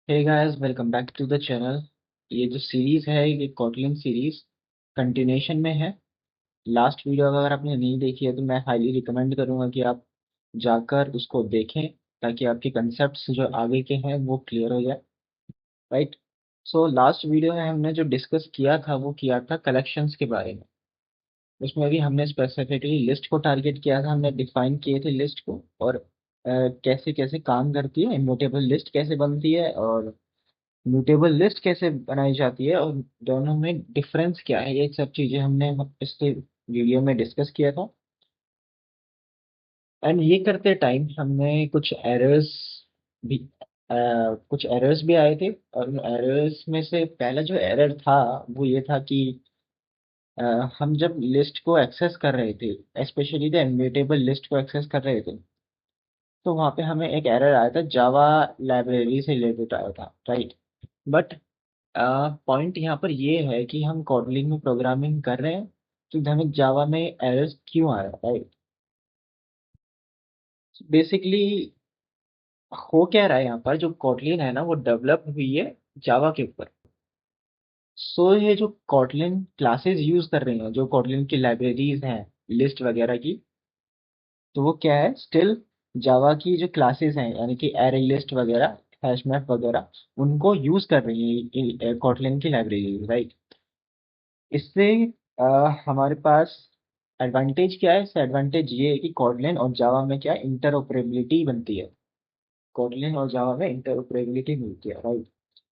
Hey guys, welcome back to the channel. ये जो series है ये कॉटलिन सीरीज कंटिन्यूशन में है। लास्ट वीडियो अगर आपने नहीं देखी है तो मैं हाईली रिकमेंड करूंगा कि आप जाकर उसको देखें ताकि आपके कंसेप्ट्स जो आगे के हैं वो क्लियर हो जाए। राइट। सो लास्ट वीडियो में हमने जो डिस्कस किया था वो किया था कलेक्शंस के बारे में। उसमें भी हमने स्पेसिफिकली लिस्ट को टारगेट किया था, हमने डिफाइन किए थे लिस्ट को और कैसे कैसे काम करती है, इम्यूटेबल लिस्ट कैसे बनती है और म्यूटेबल लिस्ट कैसे बनाई जाती है और दोनों में डिफरेंस क्या है, ये सब चीजें हमने पिछले वीडियो में डिस्कस किया था। एंड ये करते टाइम हमने भी कुछ एरर्स भी आए थे। और उन एरर्स में से पहला जो एरर था वो ये था कि अ, हम जब लिस्ट को एक्सेस कर रहे थे, स्पेशली द इम्यूटेबल लिस्ट को एक्सेस कर रहे थे, तो वहाँ पे हमें एक एरर आया था, जावा लाइब्रेरी से रिलेटेड आया था। राइट। बट पॉइंट यहाँ पर ये है कि हम कॉडलिंग में प्रोग्रामिंग कर रहे हैं तो हमें जावा में एरर्स क्यों आ रहा है। राइट। बेसिकली हो क्या रहा है यहाँ पर, जो कॉटलिन है ना वो डेवलप हुई है जावा के ऊपर। सो ये जो कॉटलिन क्लासेस यूज कर रहे हैं, जो कॉटलिन की लाइब्रेरीज हैं लिस्ट वगैरह की, तो वो क्या है, स्टिल जावा की जो क्लासेस हैं यानी कि एरे लिस्ट वगैरह, हैश मैप वगैरह, उनको यूज कर रही है कॉटलिन की लाइब्रेरी। राइट। इससे अ, हमारे पास एडवांटेज क्या है, इससे एडवांटेज ये है कि कोटलिन और जावा में क्या इंटरऑपरेबिलिटी बनती है। कोटलिन और जावा में इंटरऑपरेबिलिटी मिलती है। राइट।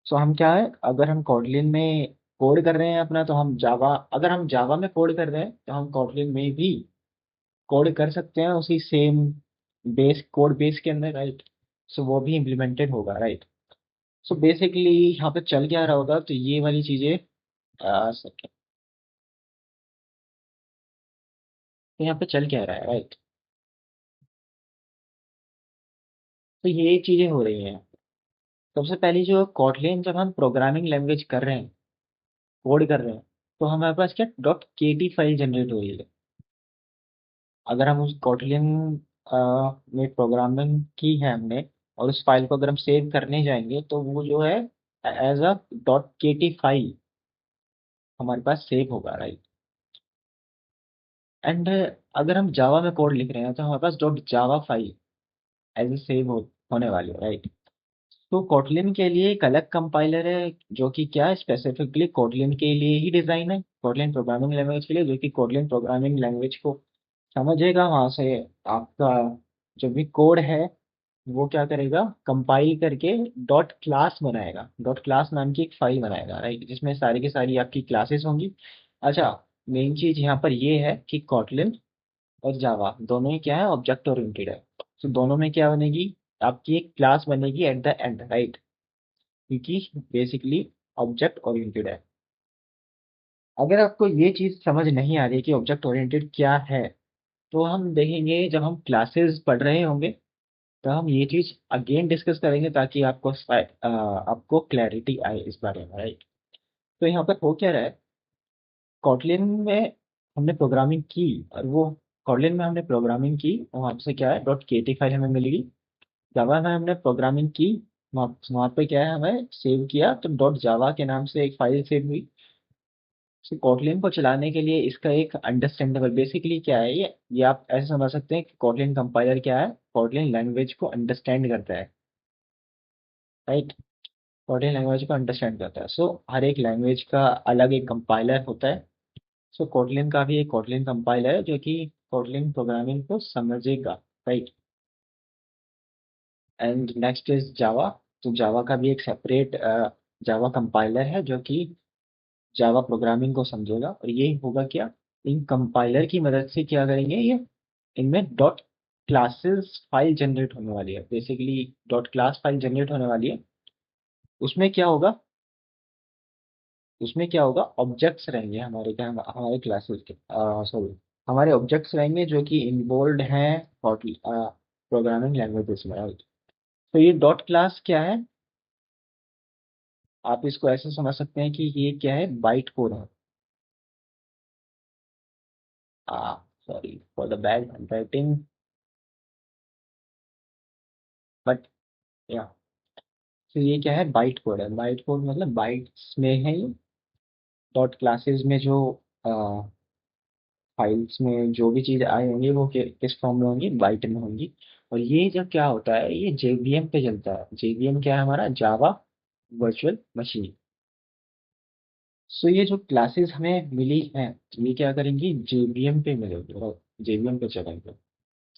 सो हम क्या है, अगर हम कोटलिन में कोड कर रहे हैं अपना, तो हम जावा, अगर हम जावा में कोड कर रहे हैं तो हम कोटलिन में भी कोड कर सकते हैं उसी सेम बेस कोड बेस के अंदर। राइट। सो वो भी इम्प्लीमेंटेड होगा। राइट। सो बेसिकली यहाँ पे चल क्या रहा होगा, तो ये वाली चीजें तो यहाँ पे चल क्या रहा है। राइट। तो ये चीजें हो रही हैं। सबसे पहली जो कॉटलिन, जब हम प्रोग्रामिंग लैंग्वेज कर रहे हैं, कोड कर रहे हैं, तो हमारे पास क्या डॉट के टी फाइल जनरेट हो रही है। अगर हम उस कॉटलिन में प्रोग्रामिंग की है हमने और उस फाइल को अगर हम सेव करने जाएंगे तो वो जो है एज अ डॉट के टी फाइल हमारे पास सेव होगा। राइट। एंड अगर हम जावा में कोड लिख रहे हैं तो हमारे पास dot Java file as a होने वाली है। राइट। तो कोटलिन के लिए एक अलग कंपाइलर है जो कि क्या स्पेसिफिकली कोटलिन के लिए ही डिजाइन है, कोटलिन प्रोग्रामिंग लैंग्वेज के लिए, जो कि कोटलिन प्रोग्रामिंग लैंग्वेज को समझेगा। वहां से आपका जो भी कोड है वो क्या करेगा, कंपाइल करके डॉट क्लास बनाएगा, डॉट क्लास नाम की एक फाइल बनाएगा। राइट। जिसमें सारी की सारी आपकी क्लासेस होंगी। अच्छा, मेन चीज यहाँ पर ये है कि कोटलिन और जावा दोनों ही क्या है, ऑब्जेक्ट ओरिएंटेड है। तो दोनों में क्या बनेगी, आपकी एक क्लास बनेगी एट द एंड। राइट। क्योंकि बेसिकली ऑब्जेक्ट ओरिएंटेड है। अगर आपको ये चीज समझ नहीं आ रही कि ऑब्जेक्ट ओरिएंटेड क्या है, तो हम देखेंगे जब हम क्लासेस पढ़ रहे होंगे तो हम ये चीज अगेन डिस्कस करेंगे ताकि आपको क्लैरिटी आए इस बारे में। राइट। तो यहाँ पर हो क्या रहा है, कॉटलिन में हमने प्रोग्रामिंग की और वो कॉटलिन में हमने प्रोग्रामिंग की, वहां से क्या है डॉट के टी फाइल हमें मिलेगी। जावा में हमने प्रोग्रामिंग की, वहाँ पे क्या है, हमें सेव किया तो डॉट जावा के नाम से एक फाइल सेव हुई। तो कोटलिन को चलाने के लिए इसका एक अंडरस्टैंडेबल, बेसिकली क्या है ये आप ऐसे समझ सकते हैं कि कोटलिन कंपाइलर क्या है, कोटलिन लैंग्वेज को अंडरस्टैंड करता है। राइट। कोटलिन लैंग्वेज को अंडरस्टैंड करता है। सो हर एक लैंग्वेज का अलग एक कंपाइलर होता है। सो कोटलिन का भी एक कोटलिन कंपाइलर है जो कि कोटलिन प्रोग्रामिंग को समझेगा। Right. And next is Java. तो जावा का भी एक सेपरेट जावा कंपाइलर है जो कि जावा प्रोग्रामिंग को समझेगा। और ये होगा क्या, इन कंपाइलर की मदद से क्या करेंगे ये, इनमें डॉट क्लासेस फाइल जनरेट होने वाली है। Basically dot class file generate होने वाली है। उसमें क्या होगा, उसमें क्या होगा, ऑब्जेक्ट्स रहेंगे हमारे क्या, हमारे क्लासेस के, सॉरी, हमारे ऑब्जेक्ट्स रहेंगे जो कि इन्वॉल्व हैं प्रोग्रामिंग लैंग्वेजेस में। right? तो ये डॉट क्लास क्या है, आप इसको ऐसे समझ सकते हैं कि ये क्या है, बाइट कोड है। Sorry for the bad handwriting, but या, तो ये क्या है, बाइट कोड है। बाइट कोड मतलब बाइट्स में है ये। डॉट क्लासेस में जो फाइल्स में जो भी चीज़ आए होंगी वो किस फॉर्म में होंगी, बाइट में होंगी। और ये जब क्या होता है, ये जेवीएम पे चलता है। जेवीएम क्या है हमारा, जावा वर्चुअल मशीन। सो ये जो क्लासेस हमें मिली हैं, ये क्या करेंगी, जेवीएम पे मिलेगी और जेवीएम पे चलेंगे।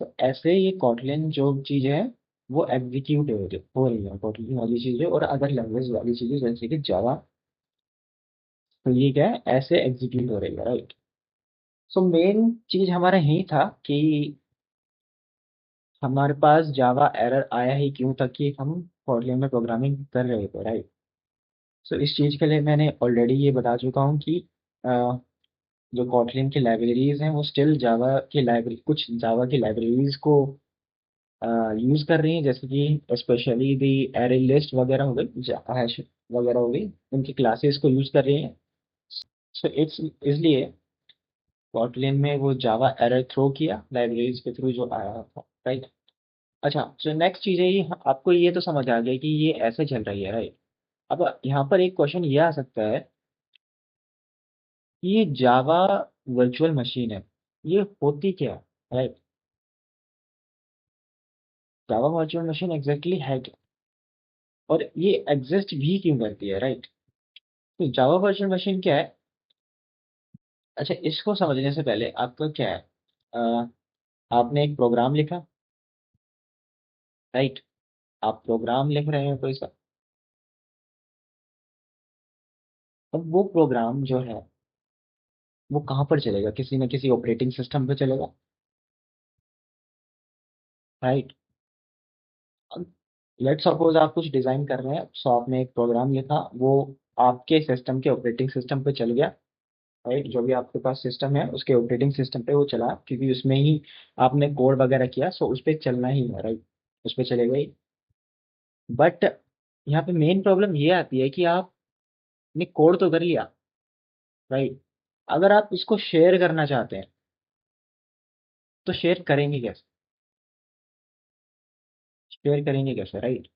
तो ऐसे ये कॉटलिन जो चीज़ है वो एग्जीक्यूट हो रही है, कॉटलिन वाली चीज़ें और अदर लैंग्वेज वाली चीज़ें जैसे कि जावा। तो ये क्या है, ऐसे एग्जीक्यूट हो रही है, राइट। सो मेन चीज़ हमारा यही था कि हमारे पास जावा एरर आया ही क्यों था, कि हम कोटलिन में प्रोग्रामिंग कर रहे थे, राइट। सो इस चीज़ के लिए मैंने ऑलरेडी ये बता चुका हूँ कि अ, जो कोटलिन की लाइब्रेरीज हैं वो स्टिल जावा की लाइब्रेरी, कुछ जावा की लाइब्रेरीज को यूज़ कर रही हैं, जैसे कि स्पेशली दी एरे लिस्ट वगैरह हो गई, हैश वगैरह हो गई, उनकी क्लासेस को यूज़ कर रही हैं। सो इट्स इसलिए कोटलिन में वो जावा एरर थ्रो किया लाइब्रेरीज के थ्रू जो आया था, राइट। अच्छा, तो नेक्स्ट चीज़ है ये, आपको ये तो समझ आ गया कि ये ऐसे चल रही है, राइट। अब यहाँ पर एक क्वेश्चन ये आ सकता है कि ये जावा वर्चुअल मशीन है, ये होती क्या है, right. Java virtual machine exactly है क्या, और ये एग्जिस्ट भी क्यों करती है, राइट। तो जावा वर्चुअल मशीन क्या है। अच्छा, इसको समझने से पहले आपका क्या है, अ, आपने एक प्रोग्राम लिखा, राइट। आप प्रोग्राम लिख रहे हैं कोई सा, अब वो प्रोग्राम जो है वो कहाँ पर चलेगा, किसी न किसी ऑपरेटिंग सिस्टम पे चलेगा, राइट। लेट सपोज आप कुछ डिजाइन कर रहे हैं, सो आपने एक प्रोग्राम लिखा, वो आपके सिस्टम के ऑपरेटिंग सिस्टम पे चल गया, राइट। जो भी आपके पास सिस्टम है उसके ऑपरेटिंग सिस्टम पे वो चला, क्योंकि उसमें ही आपने कोड वगैरह किया, सो उस पर चलना ही है, राइट। उस पर चलेगा ही। बट यहाँ पे मेन प्रॉब्लम ये आती है कि आपने कोड तो कर लिया, राइट। अगर आप इसको शेयर करना चाहते हैं तो शेयर करेंगे कैसे, शेयर करेंगे कैसे, राइट।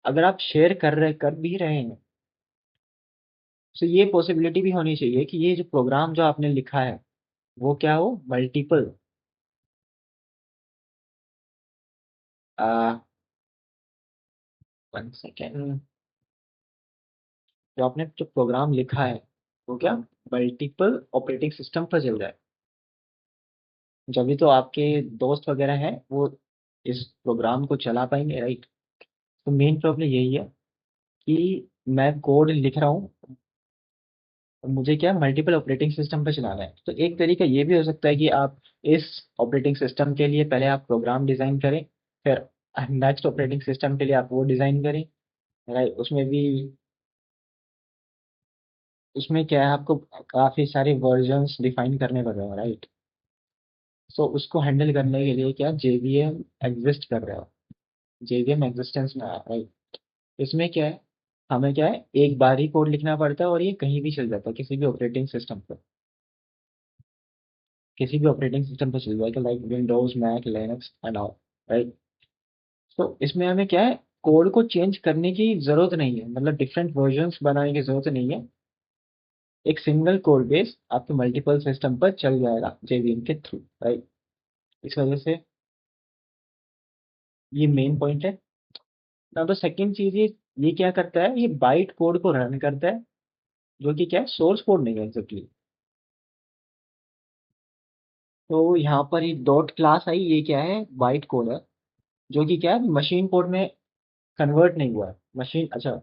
अगर आप शेयर कर भी रहे हैं, तो ये पॉसिबिलिटी भी होनी चाहिए कि ये जो प्रोग्राम जो आपने लिखा है वो क्या हो, मल्टीपल, वन सेकेंड, जो आपने जो प्रोग्राम लिखा है वो क्या, मल्टीपल ऑपरेटिंग सिस्टम पर चल जाए। जब भी तो आपके दोस्त वगैरह हैं वो इस प्रोग्राम को चला पाएंगे, राइट। तो मेन प्रॉब्लम यही है कि मैं कोड लिख रहा हूँ और मुझे क्या मल्टीपल ऑपरेटिंग सिस्टम पर चलाना है। तो एक तरीका ये भी हो सकता है कि आप इस ऑपरेटिंग सिस्टम के लिए पहले आप प्रोग्राम डिज़ाइन करें, फिर नेक्स्ट ऑपरेटिंग सिस्टम के लिए आप वो डिज़ाइन करें, राइट। उसमें क्या है, आपको काफ़ी सारे वर्जन्स डिफाइन करने पड़ रहे हैं, राइट। सो उसको हैंडल करने के लिए क्या जेवीएम एग्जिस्ट कर रहा है, जेवीएम एग्जिस्टेंस में आया, राइट। इसमें क्या है, हमें क्या है, एक बार ही कोड लिखना पड़ता है और ये कहीं भी चल जाता है, किसी भी ऑपरेटिंग सिस्टम पर, किसी भी ऑपरेटिंग सिस्टम पर चल जाएगा, like Windows, Mac, Linux and all, right. तो इसमें हमें क्या है, कोड को चेंज करने की जरूरत नहीं है, मतलब डिफरेंट वर्जन्स बनाने की जरूरत नहीं है। एक सिंगल कोड बेस आपके मल्टीपल सिस्टम पर चल जाएगा जेवीएम के थ्रू, राइट। इस वजह से ये मेन पॉइंट है ना। तो सेकंड चीज, ये क्या करता है, ये बाइट कोड को रन करता है, जो कि क्या है, सोर्स कोड नहीं है एग्जैक्टली। तो यहाँ पर ये डॉट क्लास आई, ये क्या है, बाइट कोड है, जो कि क्या है, मशीन कोड में कन्वर्ट नहीं हुआ है। मशीन, अच्छा,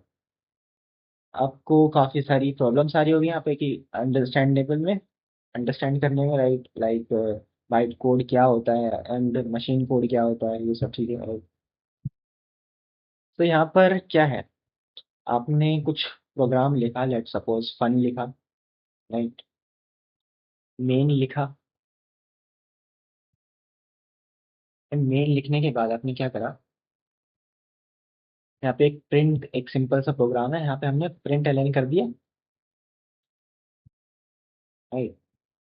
आपको काफी सारी प्रॉब्लम्स आ रही होगी यहाँ पे कि अंडरस्टैंडेबल में, अंडरस्टैंड करने में, राइट। लाइक बाइट कोड क्या होता है एंड मशीन कोड क्या होता है, ये सब चीजें, right? तो यहाँ पर क्या है, आपने कुछ प्रोग्राम लिखा, लेट सपोज फन लिखा, राइट। मेन लिखा, मेन लिखने के बाद आपने क्या करा, यहाँ पे एक प्रिंट, एक सिंपल सा प्रोग्राम है, यहाँ पे हमने प्रिंट एलन कर दिया, राइट।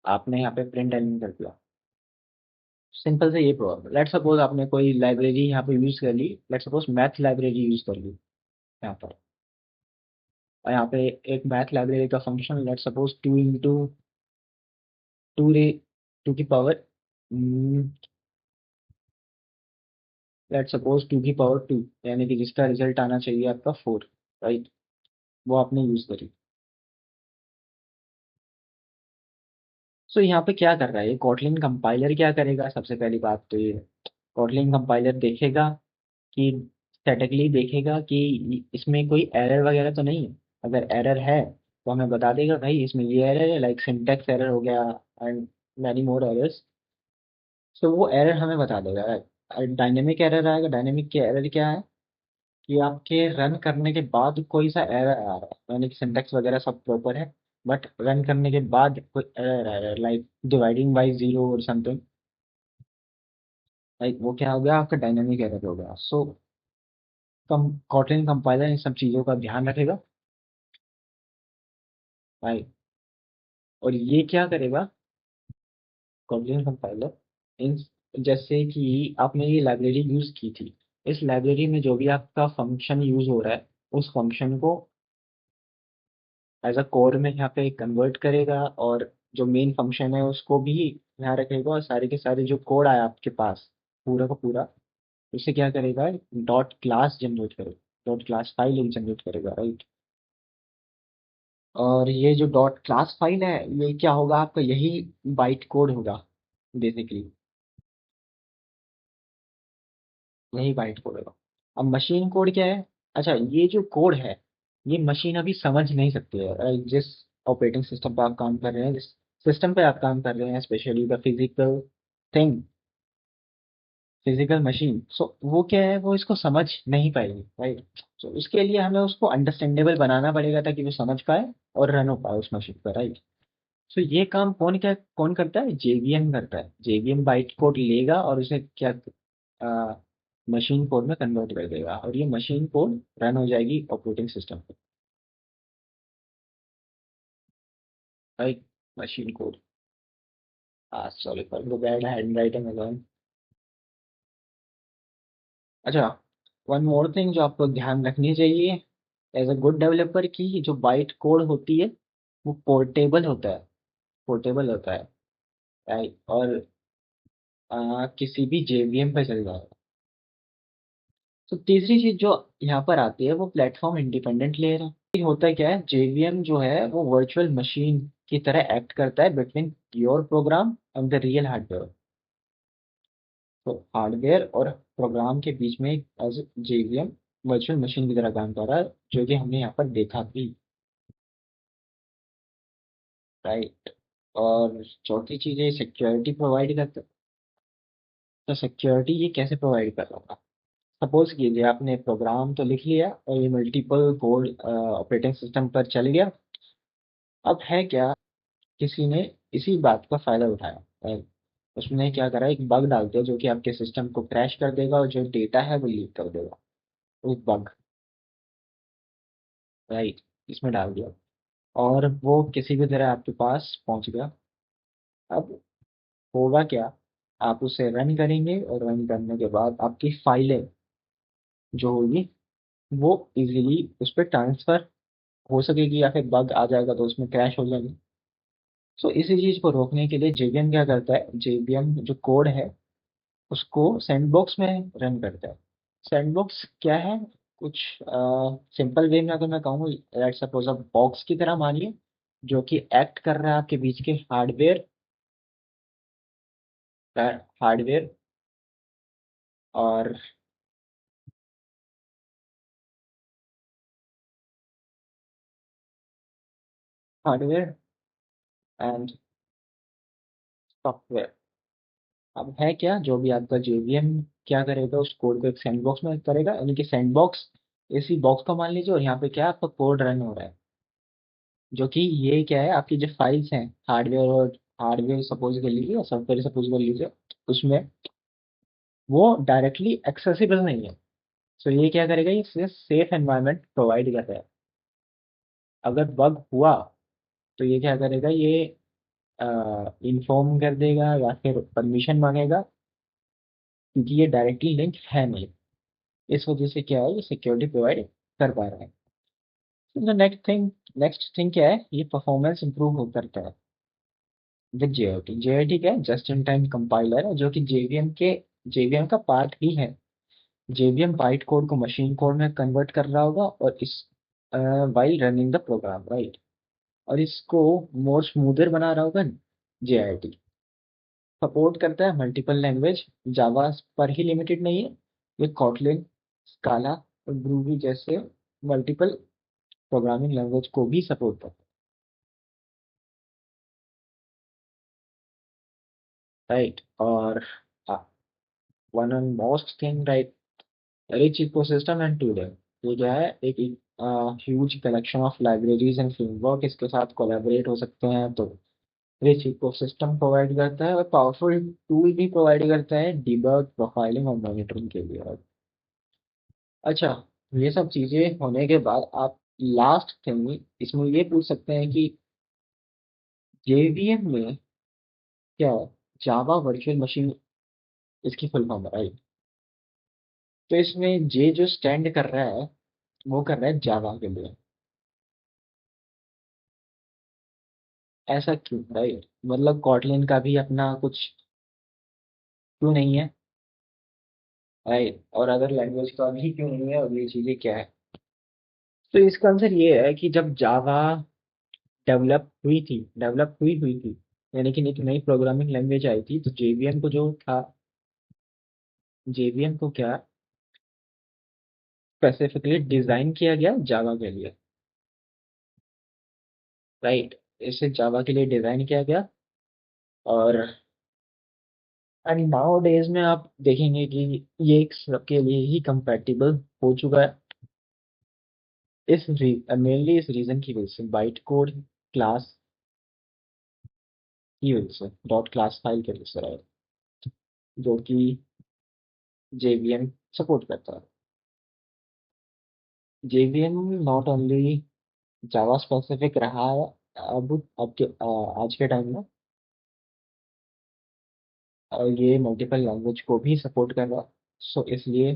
आपने यहाँ पे प्रिंट एलन कर दिया, सिंपल से ये प्रोग्राम। लेट सपोज आपने कोई लाइब्रेरी यहाँ पे यूज कर ली, let suppose math library use कर ली, यहाँ पर। और यहाँ पे एक मैथ लाइब्रेरी का function, let suppose two into two raise two की पावर, लेट सपोज टू की पावर टू, यानी कि जिसका रिजल्ट आना चाहिए आपका फोर, राइट, वो आपने यूज करी। सो यहाँ पे क्या कर रहा है ये कॉटलिन कंपाइलर, क्या करेगा, सबसे पहली बात तो ये कॉटलिन कंपाइलर देखेगा कि स्टैटिकली देखेगा कि इसमें कोई एरर वगैरह तो नहीं है। अगर एरर है तो हमें बता देगा भाई इसमें ये एरर है, लाइक सिंटैक्स एरर हो गया एंड मैनी मोर एरर्स। सो वो एरर हमें बता देगा। डायनेमिक एरर आएगा, डायनेमिक के एरर क्या है कि आपके रन करने के बाद कोई सा एरर आ रहा है, यानी कि सिंटैक्स वगैरह सब प्रॉपर है, बट रन करने के बाद कोई एरर आ रहा है, लाइक डिवाइडिंग बाई जीरो और समथिंग, लाइक वो क्या हो गया, आपका डायनेमिक एरर हो गया। सो कम कॉटलिन कंपाइलर इन सब चीज़ों का ध्यान रखेगा, राइट। और ये क्या करेगा कॉटलिन कंपाइलर, इन, जैसे कि आपने ये लाइब्रेरी यूज की थी, इस लाइब्रेरी में जो भी आपका फंक्शन यूज हो रहा है उस फंक्शन को एज अ कोड में यहाँ पे कन्वर्ट करेगा, और जो मेन फंक्शन है उसको भी यहाँ रखेगा, और सारे के सारे जो कोड आया आपके पास पूरा का पूरा, उसे क्या करेगा, डॉट क्लास जनरेट करेगा, डॉट क्लास फाइल एक जनरेट करेगा, राइट। और ये जो डॉट क्लास फाइल है ये क्या होगा आपका, यही बाइट कोड होगा बेसिकली, यही बाइट कोड होगा। अब मशीन कोड क्या है, अच्छा ये जो कोड है ये मशीन अभी समझ नहीं सकती है, जिस ऑपरेटिंग सिस्टम पे आप काम कर रहे हैं, जिस सिस्टम पे आप काम कर रहे हैं, specially the physical thing, physical machine, so वो क्या है, वो इसको समझ नहीं पाएगी, राइट। सो उसके लिए हमें उसको अंडरस्टैंडेबल बनाना पड़ेगा ताकि वो समझ पाए और रन हो पाए उस मशीन पर, राइट। सो ये काम कौन करता है, जेवीएम करता है। जेवीएम बाइट कोड लेगा और उसे क्या मशीन कोड में कन्वर्ट कर देगा, और ये मशीन कोड रन हो जाएगी ऑपरेटिंग सिस्टम पे, right. Machine code, sorry for the bad hand writing again. अच्छा, वन मोर थिंग जो आपको ध्यान रखनी चाहिए एज अ गुड डेवलपर की, जो बाइट कोड होती है वो पोर्टेबल होता है, पोर्टेबल होता है, राइट। और किसी भी जेवीएम पे चल जाएगा। तो तीसरी चीज जो यहाँ पर आती है वो प्लेटफॉर्म इंडिपेंडेंट लेयर है। ये होता है क्या है, जेवीएम जो है वो वर्चुअल मशीन की तरह एक्ट करता है between your program and the real hardware. तो हार्डवेयर और प्रोग्राम के बीच में एज जेवीएम वर्चुअल मशीन की तरह काम कर रहा है, जो कि हमने यहाँ पर देखा भी, राइट। और चौथी चीज है सिक्योरिटी प्रोवाइड करता है। तो सिक्योरिटी ये कैसे प्रोवाइड कर रहा होगा, सपोज कीजिए आपने प्रोग्राम तो लिख लिया और ये मल्टीपल कोड ऑपरेटिंग सिस्टम पर चल गया। अब है क्या, किसी ने इसी बात का फायदा उठाया, right? उसने क्या करा, एक बग डाल दिया जो कि आपके सिस्टम को क्रैश कर देगा और जो डेटा है वो लीक कर देगा, एक बग, राइट, इसमें डाल दिया, और वो किसी भी तरह आपके पास पहुंच गया। अब होगा क्या, आप उसे रन करेंगे और रन करने के बाद आपकी फाइलें जो होगी वो इजीली उस पर ट्रांसफर हो सकेगी, या फिर बग आ जाएगा तो उसमें क्रैश हो जाएगी। सो इसी चीज को रोकने के लिए जेवीएम क्या करता है, जेवीएम जो कोड है उसको सैंडबॉक्स में रन करता है। सैंडबॉक्स क्या है, कुछ सिंपल वे में अगर मैं कहूँ, लेट्स सपोज आप बॉक्स की तरह मानिए, जो कि एक्ट कर रहा है आपके बीच के हार्डवेयर और हार्डवेयर एंड सॉफ्टवेयर। अब है क्या, जो भी आपका जेवीएम क्या करेगा, उस कोड को एक सैंडबॉक्स में करेगा, यानी कि सैंडबॉक्स इसी बॉक्स को मान लीजिए, और यहाँ पे क्या है, आपका कोड रन हो रहा है, जो कि ये क्या है, आपकी जो फाइल्स हैं हार्डवेयर, और हार्डवेयर सपोज कर लीजिए या सॉफ्टवेयर सपोज कर लीजिए, उसमें वो डायरेक्टली एक्सेसिबल नहीं है। सो ये क्या करेगा, ये सेफ एनवायरनमेंट प्रोवाइड कर रहा है। अगर बग हुआ तो ये क्या करेगा, ये इन्फॉर्म कर देगा या फिर परमिशन मांगेगा, क्योंकि ये डायरेक्टली लिंक है नहीं। इस वजह से क्या है, ये सिक्योरिटी प्रोवाइड कर पा रहे हैं। नेक्स्ट थिंग क्या है, ये परफॉर्मेंस इंप्रूव हो करता है विद जेआईटी। जेआईटी क्या है, जस्ट इन टाइम कंपाइलर है जो कि जेवीएम का पार्ट ही है। जेवीएम बाइट कोड को मशीन कोड में कन्वर्ट कर रहा होगा और इस while running the program, right. और इसको मोर स्मूदर बना रहा होगा जेआईटी। सपोर्ट करता है मल्टीपल लैंग्वेज, जावा पर ही लिमिटेड नहीं है, ये कॉटलिन, स्काला और ग्रूवी जैसे मल्टीपल प्रोग्रामिंग लैंग्वेज को भी सपोर्ट करता है, राइट। और one and most thing, right, rich ecosystem and tool. ये क्या है, एक huge collection of libraries and framework इसके साथ कोलैबोरेट हो सकते हैं, तो रिच इकोसिस्टम प्रोवाइड करता है और पावरफुल टूल भी प्रोवाइड करता है डिबग, प्रोफाइलिंग और मॉनिटरिंग के लिए। अच्छा, ये सब चीजें होने के बाद आप लास्ट थिंग इसमें ये पूछ सकते हैं कि जेवीएम में क्या है, जावा वर्चुअल मशीन इसकी फुल फॉर्म है, राइट। तो इसमें जे जो स्टैंड कर रहा है वो कर रहा है जावा के लिए। ऐसा क्यों, राइट, मतलब कॉटलिन का भी अपना कुछ क्यों नहीं है, राइट, और अदर लैंग्वेज का भी क्यों नहीं है, और ये चीजें क्या है। तो इसका आंसर ये है कि जब जावा डेवलप हुई थी, यानी कि एक नई प्रोग्रामिंग लैंग्वेज आई थी, तो जेवीएम को जो था, जेवीएम को क्या स्पेसिफिकली डिजाइन किया गया जावा के लिए, राइट। इसे जावा के लिए डिजाइन किया गया। और एंड नाउ डेज में आप देखेंगे कि ये एक सबके लिए ही कंपैटिबल हो चुका है। मेनली इस रीजन की वजह से, बाइट कोड क्लास की वजह से, डॉट क्लास फाइल की वजह से, राइट, जो कि जेवीएम सपोर्ट करता है। JVM not only Java specific रहा है, आज के टाइम में, और ये मल्टीपल लैंग्वेज को भी सपोर्ट कर रहा है। सो इसलिए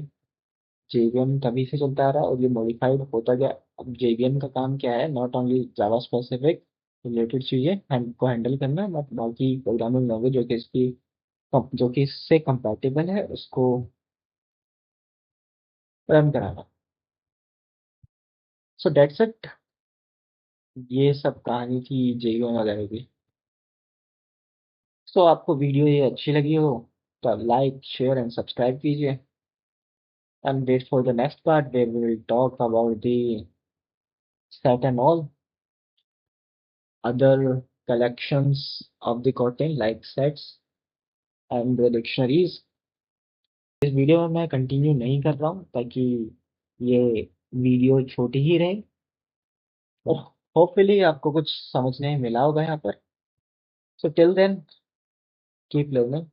जेवीएम तभी से चलता आ रहा है और ये मॉडिफाइड होता गया। अब जेवीएम का काम क्या है, not only Java specific related चीजें को हैंडल करना, बट बाकी प्रोग्रामिंग लैंग्वेज जो कि इससे कंपैटिबल है उसको रन कराना। सो डेट्स इट, ये सब कहानी थी जेवीएम वगैरह की। सो आपको वीडियो ये अच्छी लगी हो तो लाइक शेयर एंड सब्सक्राइब कीजिए, and wait for the next part where we will talk about the set and all other collections of the Kotlin like sets and the dictionaries। इस वीडियो में मैं continue नहीं कर रहा हूँ ताकि ये वीडियो छोटी ही रहे, और होपफुली आपको कुछ समझने में मिला होगा यहाँ पर। So till then keep learning.